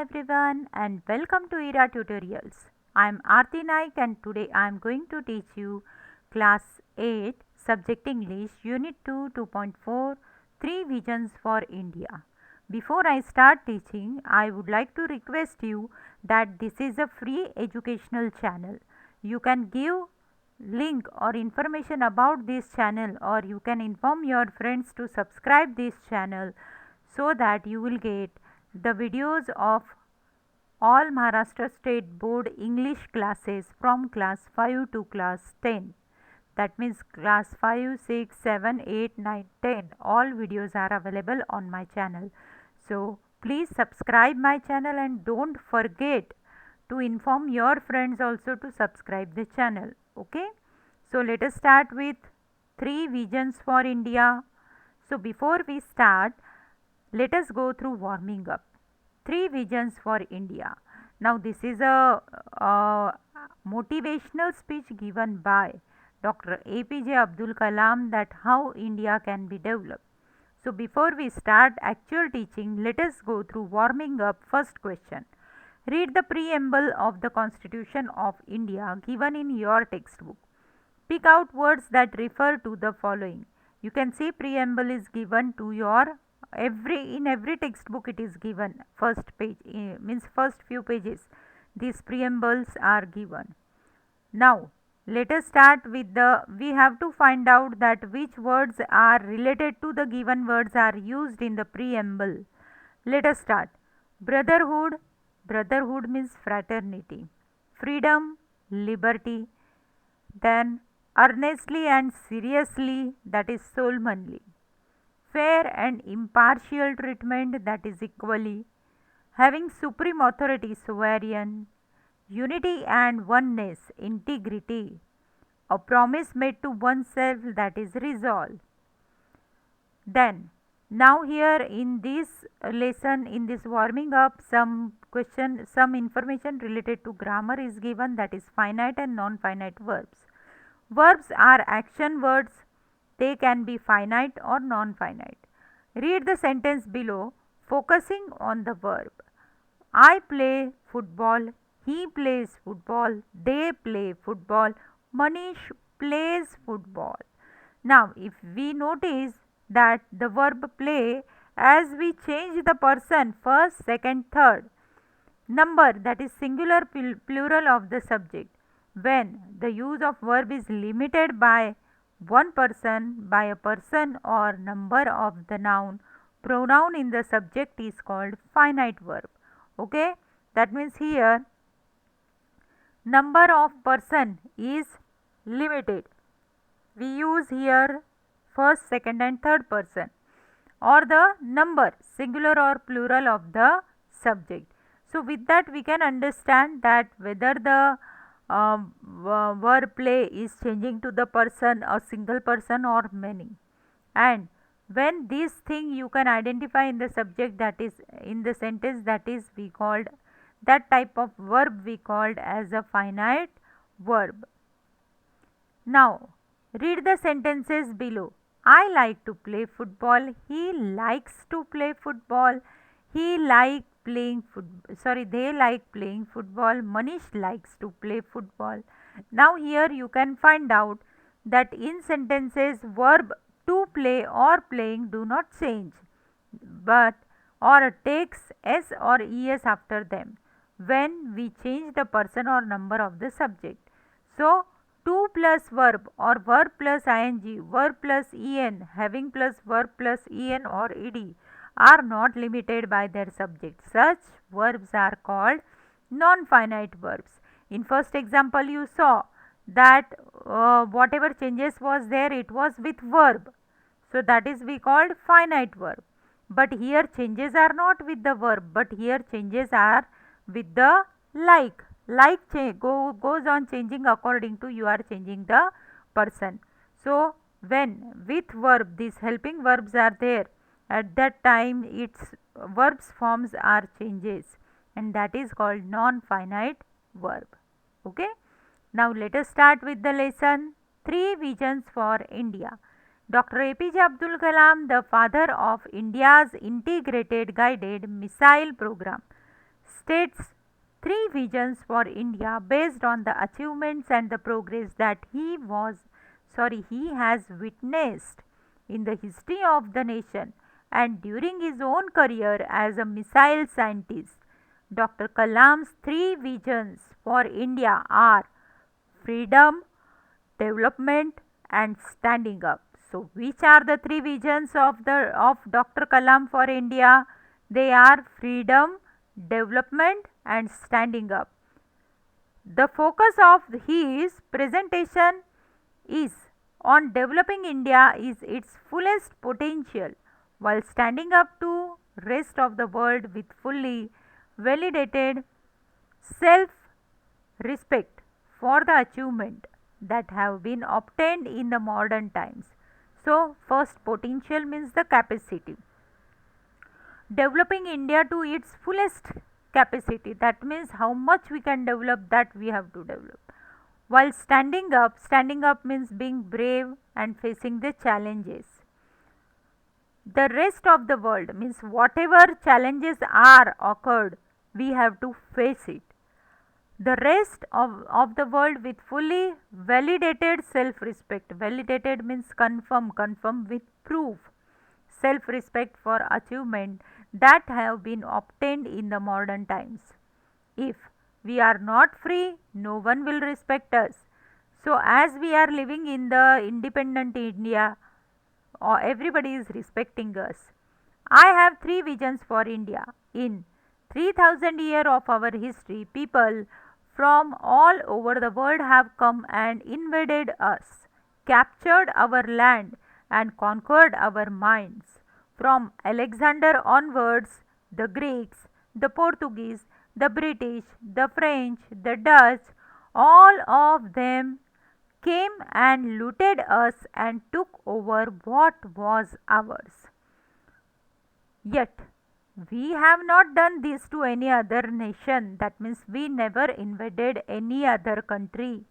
everyone and welcome to ERA Tutorials. I am Aarti Naik and today I am going to teach you class 8 subject English unit 2 2.4 3 visions for India. Before I start teaching, I would like to request you that this is a free educational channel. You can give link or information about this channel or you can inform your friends to subscribe this channel so that you will get the videos of all Maharashtra State Board English classes from class 5 to class 10. That means class 5, 6, 7, 8, 9, 10. All videos are available on my channel. So please subscribe my channel and don't forget to inform your friends also to subscribe the channel. Okay. So let us start with 3 visions for India. So before we start, let us go through warming up. 3 visions for India. Now this is a motivational speech given by Dr. APJ Abdul Kalam that how India can be developed. So before we start actual teaching, let us go through warming up. First question. Read the preamble of the Constitution of India given in your textbook. Pick out words that refer to the following. You can see preamble is given to your in every textbook it is given. First page means first few pages these preambles are given. Now let us start with we have to find out that which words are related to the given words are used in the preamble. Let us start. Brotherhood. Brotherhood means fraternity. Freedom, liberty. Then earnestly and seriously, that is solemnly. Fair and impartial treatment, that is equally. Having supreme authority, sovereign. Unity and oneness, integrity. A promise made to oneself, that is resolve. Then now here in this lesson, in this warming up, some information related to grammar is given, that is finite and non-finite verbs. Verbs are action words. They can be finite or non-finite. Read the sentence below focusing on the verb. I play football. He plays football. They play football. Manish plays football. Now if we notice that the verb play, as we change the person first, second, third, number, that is singular plural of the subject, when the use of verb is limited by one person, by a person or number of the noun, pronoun in the subject is called finite verb. Okay, that means here number of person is limited. We use here first, second and third person or the number singular or plural of the subject. So with that we can understand that whether the verb play is changing to the person, a single person or many, and when this thing you can identify in the subject, that is in the sentence, that is we called that type of verb we called as a finite verb. Now read the sentences below. I like to play football. He likes to play football. He like playing they like playing football. Manish likes to play football. Now here you can find out that in sentences verb to play or playing do not change, but or takes s or es after them when we change the person or number of the subject. So to plus verb or verb plus ing, verb plus en, having plus verb plus en or ed are not limited by their subject. Such verbs are called non-finite verbs. In first example you saw that whatever changes was there, it was with verb. So that is we called finite verb. But here changes are not with the verb, but here changes are with the like. Like goes on changing according to you are changing the person. So when with verb these helping verbs are there, at that time its verbs forms are changes, and that is called non-finite verb. Okay. Now let us start with the lesson. 3 visions for India. Dr. APJ Abdul Kalam, the father of India's integrated guided missile program, states three visions for India based on the achievements and the progress that he has witnessed in the history of the nation and during his own career as a missile scientist. Dr. Kalam's three visions for India are freedom, development and standing up. So which are the three visions of Dr. Kalam for India? They are freedom, development and standing up. The focus of his presentation is on developing India is its fullest potential while standing up to rest of the world with fully validated self respect for the achievement that have been obtained in the modern times. So first, potential means the capacity. Developing India to its fullest capacity, that means how much we can develop, that we have to develop. While standing up means being brave and facing the challenges. The rest of the world means whatever challenges are occurred, we have to face it. The rest of the world with fully validated self respect. Validated means confirm with proof. Self respect for achievement that have been obtained in the modern times. If we are not free, no one will respect us. So as we are living in the independent India, everybody is respecting us. I have three visions for India. In 3000 years of our history, people from all over the world have come and invaded us, captured our land and conquered our minds. From Alexander onwards, the Greeks, the Portuguese, the British, the French, the Dutch, all of them came and looted us and took over what was ours. Yet, we have not done this to any other nation. That means we never invaded any other country.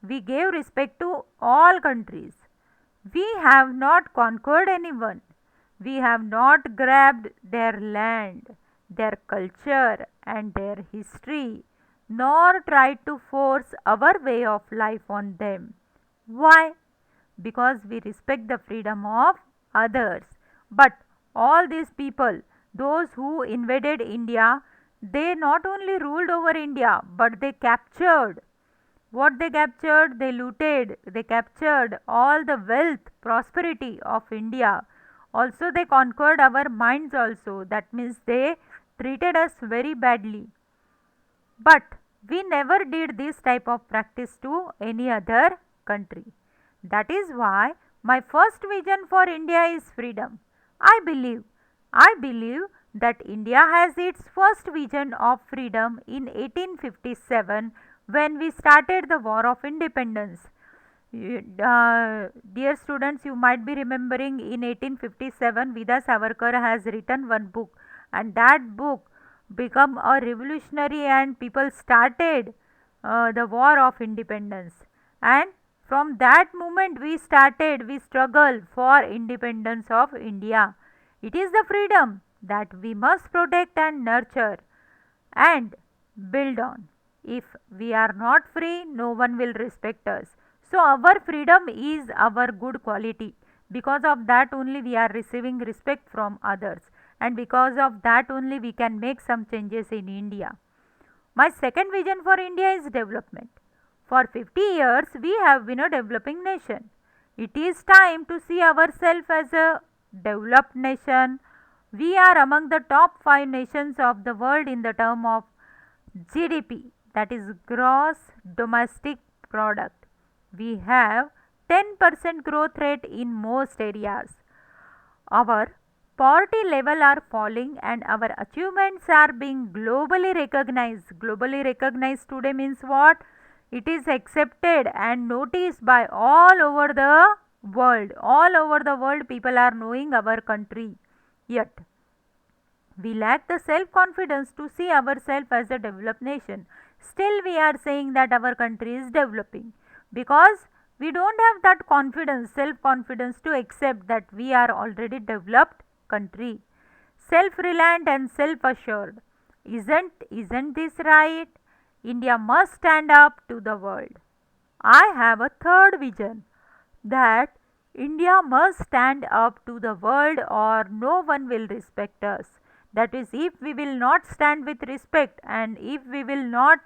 We gave respect to all countries. We have not conquered anyone. We have not grabbed their land, their culture and their history, nor tried to force our way of life on them. Why? Because we respect the freedom of others. But all these people, those who invaded India, they not only ruled over India, but they captured. What they captured? They looted, they captured all the wealth, prosperity of India. Also, they conquered our minds also. That means they treated us very badly. But we never did this type of practice to any other country. That is why my first vision for India is freedom. I believe that India has its first vision of freedom in 1857 when we started the War of Independence. Dear students, you might be remembering in 1857 Vida Savarkar has written one book, and that book become a revolutionary and people started the War of Independence, and from that moment we struggle for independence of India. It is the freedom that we must protect and nurture and build on. If we are not free, no one will respect us. So our freedom is our good quality. Because of that only we are receiving respect from others, and because of that only we can make some changes in India. My second vision for India is development. For 50 years we have been a developing nation. It is time to see ourselves as a developed nation. We are among the top 5 nations of the world in the term of GDP, that is gross domestic product. We have 10% growth rate in most areas. Our poverty level are falling and our achievements are being globally recognized. Globally recognized today means what? It is accepted and noticed by all over the world. All over the world people are knowing our country. Yet we lack the self confidence to see ourselves as a developed nation. Still we are saying that our country is developing because we don't have that confidence, self confidence to accept that we are already developed country. Self reliant and self assured. Isn't this right? India must stand up to the world. I have a third vision that India must stand up to the world or no one will respect us. That is, if we will not stand with respect and if we will not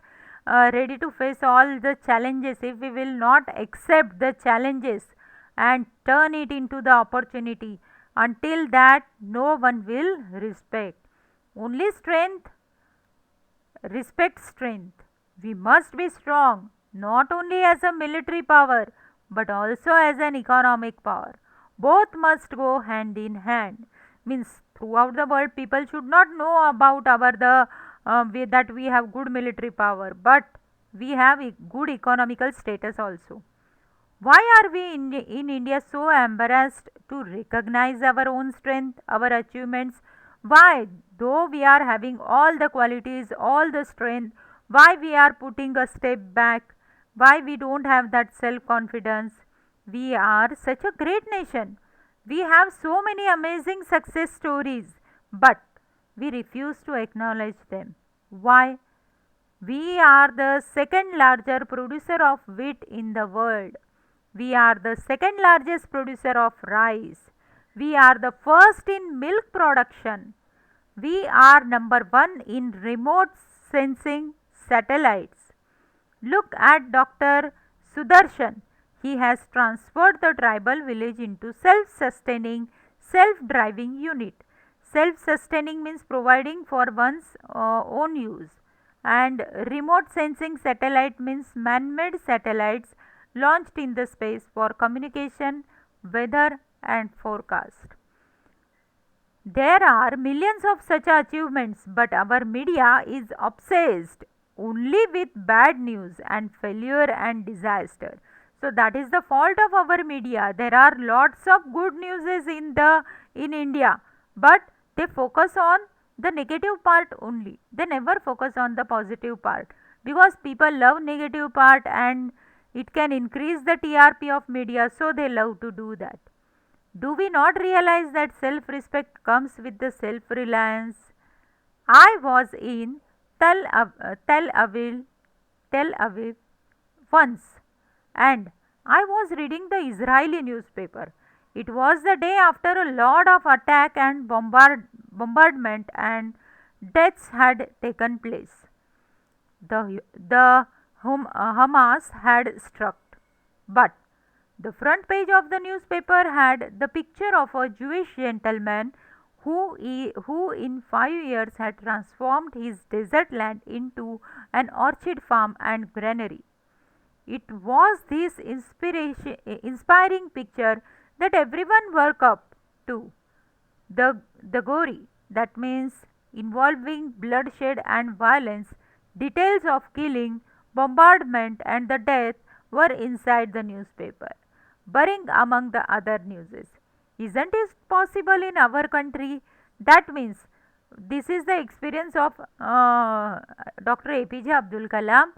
ready to face all the challenges, if we will not accept the challenges and turn it into the opportunity, until that no one will respect. Only strength respect strength. We must be strong, not only as a military power, but also as an economic power. Both must go hand in hand. Means throughout the world, people should not know about that we have good military power, but we have good economical status also. Why are we in India so embarrassed to recognize our own strength, our achievements? Why, though we are having all the qualities, all the strength, why we are putting a step back? Why we don't have that self confidence? We are such a great nation. We have so many amazing success stories, but we refuse to acknowledge them. Why? We are the second largest producer of wheat in the world. We are the second largest producer of rice. We are the first in milk production. We are number one in remote sensing satellites. Look at Dr. Sudarshan. He has transferred the tribal village into self-sustaining, self-driving unit. Self-sustaining means providing for one's own use. And remote sensing satellite means man-made satellites launched in the space for communication, weather and forecast. There are millions of such achievements, but our media is obsessed only with bad news and failure and disaster. So that is the fault of our media. There are lots of good news in India, but they focus on the negative part only. They never focus on the positive part because people love negative part and it can increase the TRP of media, so they love to do that. Do we not realize that self respect comes with the self reliance? I was in Tel, Tel Aviv, Tel Aviv once and I was reading the Israeli newspaper. It was the day after a lot of attack and bombardment and deaths had taken place. The Hamas had struck, but the front page of the newspaper had the picture of a Jewish gentleman who in 5 years had transformed his desert land into an orchid farm and granary. It was this inspiring picture that everyone woke up to. The gory, that means involving bloodshed and violence, details of killing, bombardment, and the death were inside the newspaper, burying among the other newses. Isn't it possible in our country? That means this is the experience of Dr. APJ Abdul Kalam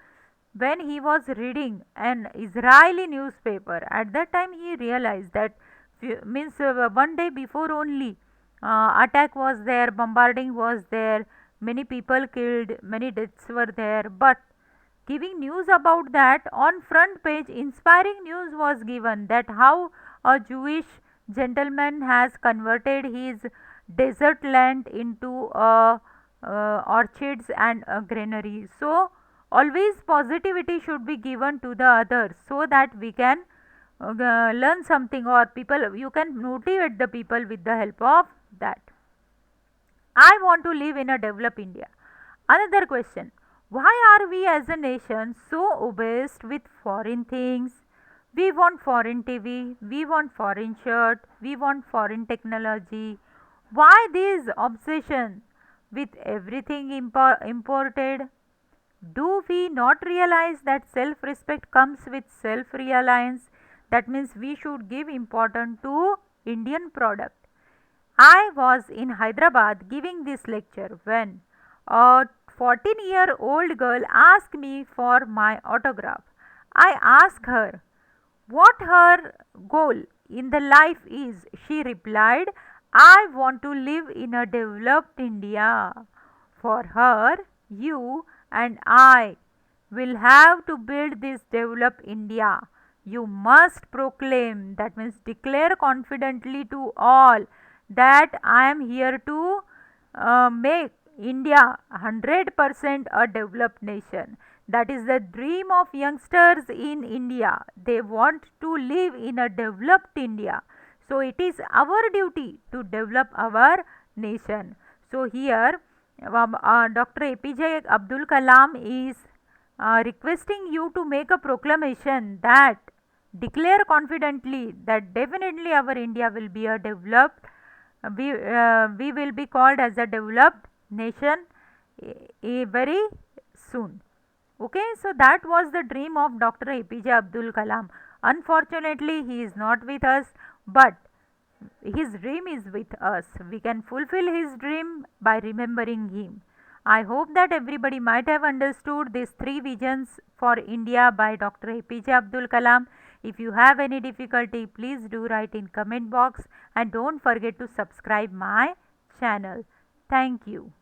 when he was reading an Israeli newspaper. At that time, he realized that means one day before only attack was there, bombarding was there, many people killed, many deaths were there, but giving news about that on front page, inspiring news was given that how a Jewish gentleman has converted his desert land into orchids and a granary. So always positivity should be given to the others so that we can learn something, or people, you can motivate the people with the help of that. I want to live in a developed India. Another question: why are we as a nation so obsessed with foreign things? We want foreign TV, we want foreign shirt, we want foreign technology. Why this obsession with everything imported? Do we not realize that self respect comes with self reliance? That means we should give importance to Indian product. I was in Hyderabad giving this lecture when a 14-year-old girl asked me for my autograph. I asked her what her goal in the life is. She replied, I want to live in a developed India. For her, you and I will have to build this developed India. You must proclaim, that means declare confidently to all, that I am here to make India 100% a developed nation. That is the dream of youngsters in India. They want to live in a developed India. So it is our duty to develop our nation. So here Dr. APJ Abdul Kalam is requesting you to make a proclamation that declare confidently that definitely our India will be a developed, we will be called as a developed nation very soon. Okay, so that was the dream of Dr. APJ Abdul Kalam. Unfortunately, he is not with us, but his dream is with us. We can fulfill his dream by remembering him. I hope that everybody might have understood these three visions for India by Dr. APJ Abdul Kalam. If you have any difficulty, please do write in comment box and don't forget to subscribe my channel. Thank you.